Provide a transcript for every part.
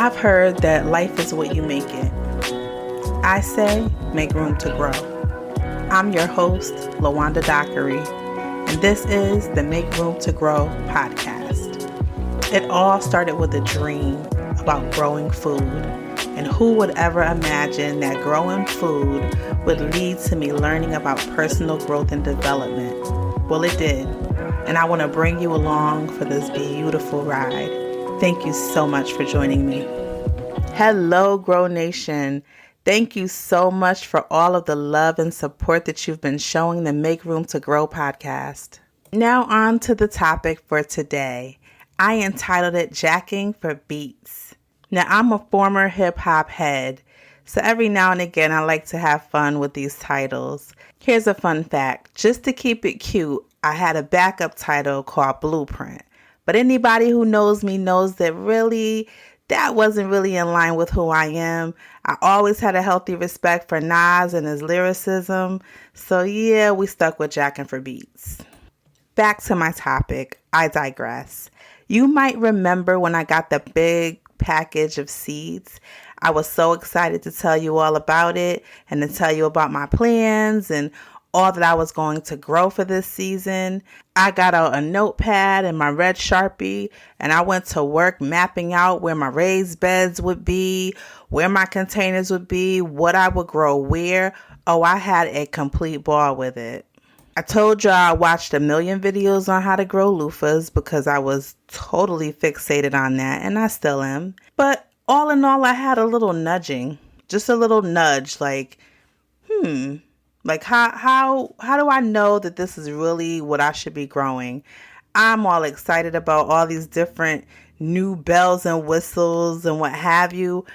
I've heard that life is what you make it. I say, make room to grow. I'm your host, LaWanda Dockery, and this is the Make Room to Grow podcast. It all started with a dream about growing food, and who would ever imagine that growing food would lead to me learning about personal growth and development? Well, it did, and I want to bring you along for this beautiful ride. Thank you so much for joining me. Hello, Grow Nation. Thank you so much for all of the love and support that you've been showing the Make Room to Grow podcast. Now on to the topic for today. I entitled it Jackin for Beets. Now, I'm a former hip hop head, so every now and again I like to have fun with these titles. Here's a fun fact. Just to keep it cute, I had a backup title called Blueprint. But anybody who knows me knows that really, that wasn't really in line with who I am. I always had a healthy respect for Nas and his lyricism. So yeah, we stuck with Jackin for Beets. Back to my topic. I digress. You might remember when I got the big package of seeds. I was so excited to tell you all about it and to tell you about my plans and all that I was going to grow for this season. I got out a notepad and my red Sharpie, and I went to work mapping out where my raised beds would be, where my containers would be, what I would grow where. Oh, I had a complete ball with it. I told y'all I watched a million videos on how to grow loofahs because I was totally fixated on that, and I still am. But all in all, I had a little nudging, just a little nudge, like, Like how do I know that this is really what I should be growing? I'm all excited about all these different new bells and whistles and what have you,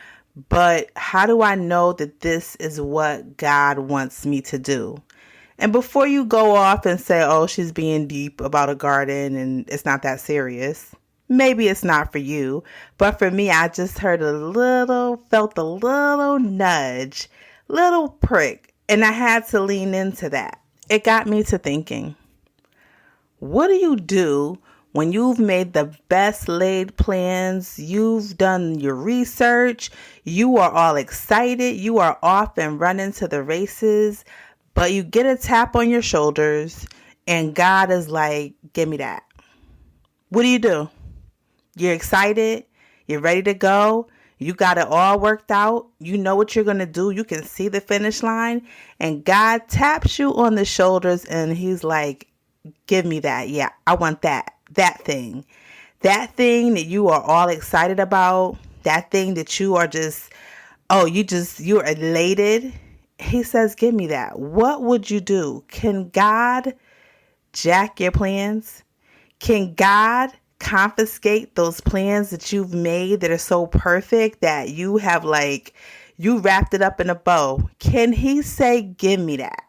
but how do I know that this is what God wants me to do? And before you go off and say, oh, she's being deep about a garden and it's not that serious, maybe it's not for you, but for me, I just felt a little nudge, little prick. And I had to lean into that. It got me to thinking, what do you do when you've made the best laid plans, you've done your research, you are all excited, you are off and running to the races, but you get a tap on your shoulders and God is like, give me that. What do? You're excited, you're ready to go. You got it all worked out. You know what you're going to do. You can see the finish line. And God taps you on the shoulders and he's like, give me that. Yeah, I want that. That thing. That thing that you are all excited about. That thing that you are just, you're elated. He says, give me that. What would you do? Can God jack your plans? Can God confiscate those plans that you've made that are so perfect that you have you wrapped it up in a bow? Can he say, give me that?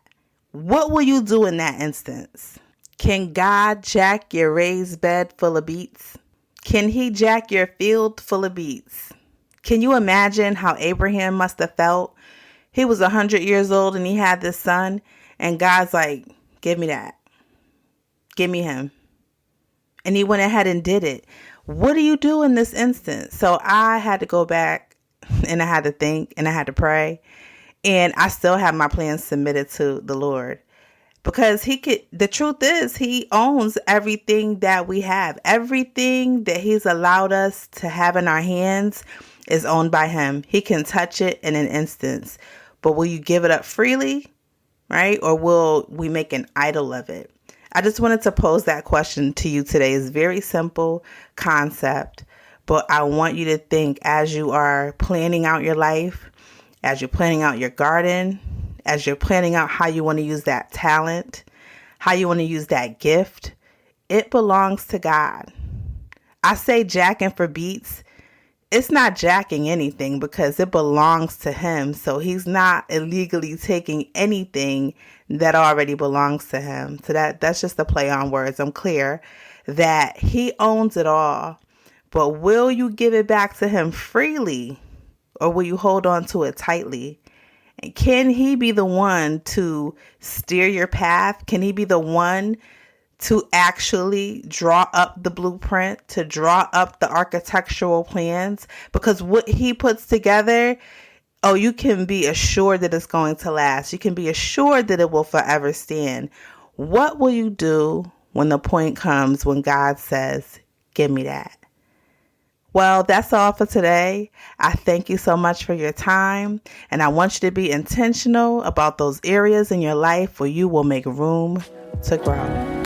What will you do in that instance? Can God jack your raised bed full of beets? Can he jack your field full of beets? Can you imagine how Abraham must have felt? He was 100 years old and he had this son and God's like, give me that. Give me him. And he went ahead and did it. What do you do in this instance? So I had to go back and I had to think and I had to pray. And I still have my plans submitted to the Lord. Because the truth is, he owns everything that we have. Everything that he's allowed us to have in our hands is owned by him. He can touch it in an instance. But will you give it up freely? Right? Or will we make an idol of it? I just wanted to pose that question to you today. It's a very simple concept, but I want you to think as you are planning out your life, as you're planning out your garden, as you're planning out how you want to use that talent, how you want to use that gift, it belongs to God. I say jacking for Beets. It's not jacking anything because it belongs to him. So he's not illegally taking anything that already belongs to him. So that's just a play on words. I'm clear that he owns it all. But will you give it back to him freely or will you hold on to it tightly? And can he be the one to steer your path? Can he be the one to actually draw up the blueprint, to draw up the architectural plans, because what he puts together, oh, you can be assured that it's going to last. You can be assured that it will forever stand. What will you do when the point comes when God says, give me that? Well, that's all for today. I thank you so much for your time, and I want you to be intentional about those areas in your life where you will make room to grow.